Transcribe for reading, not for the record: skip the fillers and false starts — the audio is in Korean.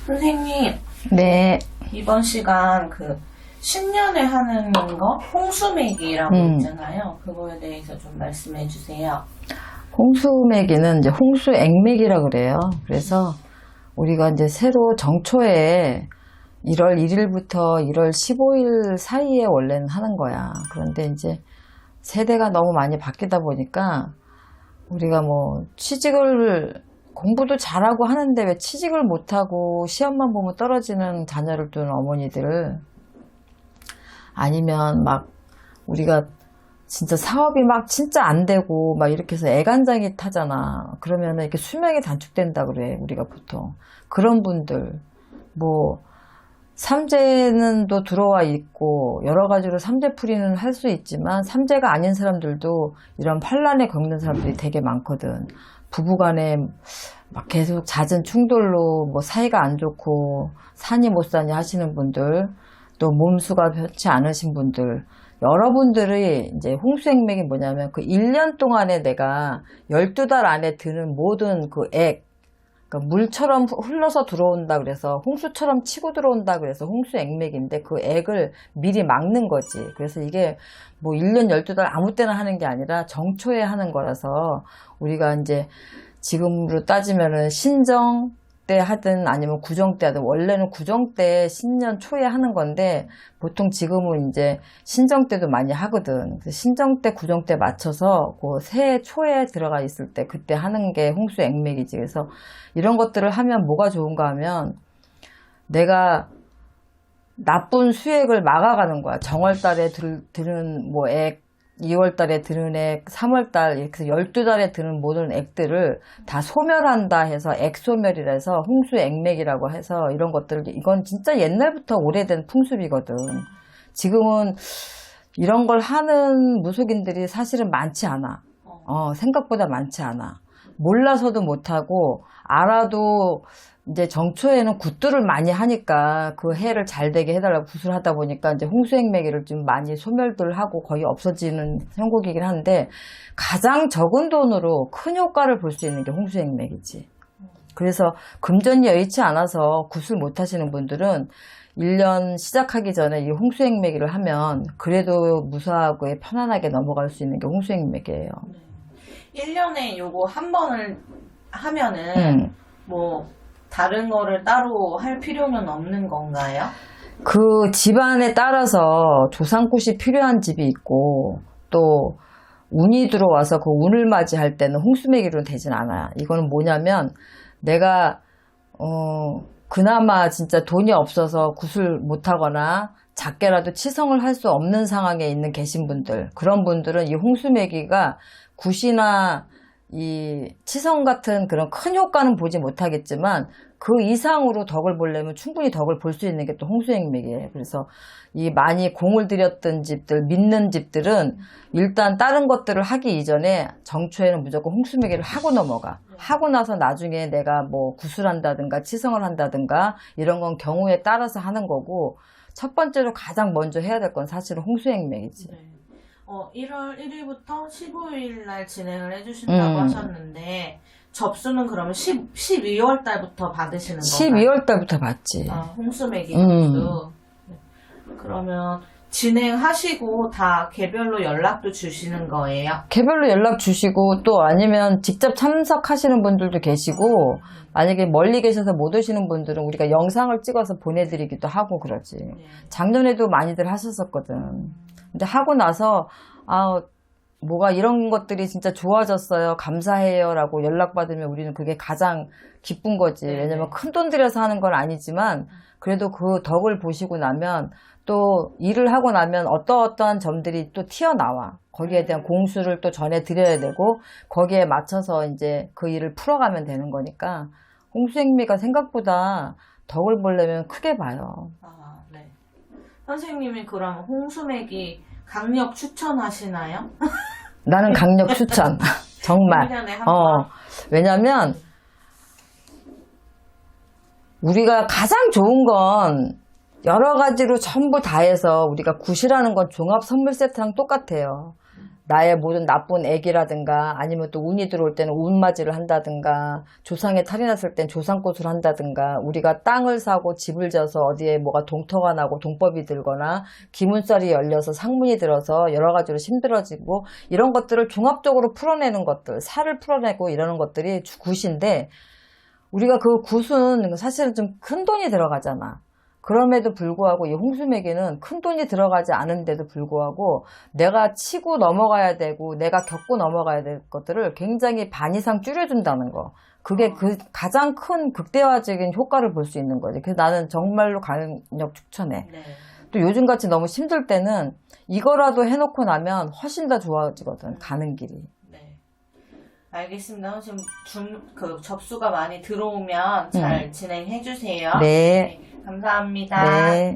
선생님, 네. 이번 시간 신년에 하는 거, 홍수매기라고 있잖아요. 그거에 대해서 좀 말씀해 주세요. 홍수매기는 이제 홍수액매기라 그래요. 그래서 우리가 이제 새로 정초에 1월 1일부터 1월 15일 사이에 원래는 하는 거야. 그런데 이제 세대가 너무 많이 바뀌다 보니까 우리가 뭐 공부도 잘하고 하는데 왜 취직을 못하고 시험만 보면 떨어지는 자녀를 둔 어머니들, 아니면 막 우리가 진짜 사업이 막 진짜 안 되고 막 이렇게 해서 애간장이 타잖아. 그러면은 이렇게 수명이 단축된다 그래, 우리가 보통. 그런 분들, 뭐 삼재는 또 들어와 있고 여러 가지로 삼재풀이는 할 수 있지만 삼재가 아닌 사람들도 이런 환란에 겪는 사람들이 되게 많거든. 부부간에 막 계속 잦은 충돌로 뭐 사이가 안 좋고 사니 못 사니 하시는 분들, 또 몸수가 좋지 않으신 분들, 여러분들이 이제 홍수액맥이 뭐냐면 그 1년 동안에 내가 12달 안에 드는 모든 그 액, 그러니까 물처럼 흘러서 들어온다 그래서 홍수처럼 치고 들어온다 그래서 홍수액맥인데, 그 액을 미리 막는 거지. 그래서 이게 뭐 1년 12달 아무 때나 하는 게 아니라 정초에 하는 거라서, 우리가 이제 지금으로 따지면은 신정 때 하든 아니면 구정 때 하든, 원래는 구정 때 신년 초에 하는 건데 보통 지금은 이제 신정 때도 많이 하거든. 그래서 신정 때 구정 때 맞춰서 그 새해 초에 들어가 있을 때 그때 하는 게 홍수액맥이지. 그래서 이런 것들을 하면 뭐가 좋은가 하면 내가 나쁜 수액을 막아가는 거야. 정월달에 드는 뭐 액, 2월달에 드는 액, 3월달 이렇게 12달에 드는 모든 액들을 다 소멸한다 해서 액소멸이라 해서 홍수액맥이라고 해서, 이런 것들, 이건 진짜 옛날부터 오래된 풍습이거든. 지금은 이런 걸 하는 무속인들이 사실은 많지 않아. 생각보다 많지 않아. 몰라서도 못하고, 알아도 이제 정초에는 굿들을 많이 하니까 그 해를 잘 되게 해달라고 굿을 하다 보니까 이제 홍수액매기를 좀 많이 소멸들 하고 거의 없어지는 형국이긴 한데, 가장 적은 돈으로 큰 효과를 볼 수 있는 게 홍수액매기지. 그래서 금전이 여의치 않아서 굿을 못 하시는 분들은 1년 시작하기 전에 이 홍수액매기를 하면 그래도 무사하고 편안하게 넘어갈 수 있는 게 홍수액매기예요. 1년에 요거 한 번을 하면은 뭐 다른 거를 따로 할 필요는 없는 건가요? 그 집안에 따라서 조상굿이 필요한 집이 있고, 또 운이 들어와서 그 운을 맞이할 때는 홍수매기로는 되진 않아요. 이거는 뭐냐면, 내가 그나마 진짜 돈이 없어서 굿을 못하거나 작게라도 치성을 할 수 없는 상황에 계신 분들, 그런 분들은 이 홍수매기가 굿이나 이 치성 같은 그런 큰 효과는 보지 못하겠지만 그 이상으로 덕을 보려면 충분히 덕을 볼 수 있는 게 또 홍수액맥이에요. 그래서 이 많이 공을 들였던 집들, 믿는 집들은 일단 다른 것들을 하기 이전에 정초에는 무조건 홍수맥이를 하고 넘어가. 하고 나서 나중에 내가 뭐 굿을 한다든가 치성을 한다든가 이런 건 경우에 따라서 하는 거고, 첫 번째로 가장 먼저 해야 될 건 사실은 홍수액맥이지. 1월 1일부터 15일 날 진행을 해주신다고 하셨는데, 접수는 그러면 12월 달부터 받으시는 건가요? 12월 달부터 받지. 홍수매기 접수. 네. 그러면 진행하시고 다 개별로 연락도 주시는 거예요? 개별로 연락 주시고, 또 아니면 직접 참석하시는 분들도 계시고, 만약에 멀리 계셔서 못 오시는 분들은 우리가 영상을 찍어서 보내드리기도 하고 그러지. 작년에도 많이들 하셨었거든. 근데 하고 나서 뭐가 이런 것들이 진짜 좋아졌어요, 감사해요 라고 연락받으면 우리는 그게 가장 기쁜 거지. 왜냐면 큰 돈 들여서 하는 건 아니지만 그래도 그 덕을 보시고 나면, 또 일을 하고 나면 어떠한 점들이 또 튀어나와. 거기에 대한 공수를 또 전해드려야 되고, 거기에 맞춰서 이제 그 일을 풀어가면 되는 거니까 홍수액미가 생각보다 덕을 보려면 크게 봐요. 네. 선생님이 그럼 홍수매기 강력 추천하시나요? 나는 강력 추천. 정말. 1년에 한 번. 왜냐면 우리가 가장 좋은 건 여러 가지로 전부 다 해서, 우리가 굿이라는 건 종합 선물 세트랑 똑같아요. 나의 모든 나쁜 애기라든가 아니면 또 운이 들어올 때는 운맞이를 한다든가 조상에 탈이 났을 땐 조상꽃을 한다든가 우리가 땅을 사고 집을 져서 어디에 뭐가 동터가 나고 동법이 들거나 기문살이 열려서 상문이 들어서 여러 가지로 힘들어지고 이런 것들을 종합적으로 풀어내는 것들, 살을 풀어내고 이러는 것들이 굿인데 우리가 그 굿은 사실은 좀 큰 돈이 들어가잖아. 그럼에도 불구하고 이 홍수매기는 큰 돈이 들어가지 않은데도 불구하고 내가 치고 넘어가야 되고 내가 겪고 넘어가야 될 것들을 굉장히 반 이상 줄여준다는 거. 그게 그 가장 큰 극대화적인 효과를 볼 수 있는 거지. 그래서 나는 정말로 강력 추천해. 네. 또 요즘같이 너무 힘들 때는 이거라도 해놓고 나면 훨씬 더 좋아지거든. 가는 길이. 네. 알겠습니다. 지금 그 접수가 많이 들어오면 잘 진행해 주세요. 네. 감사합니다. 네.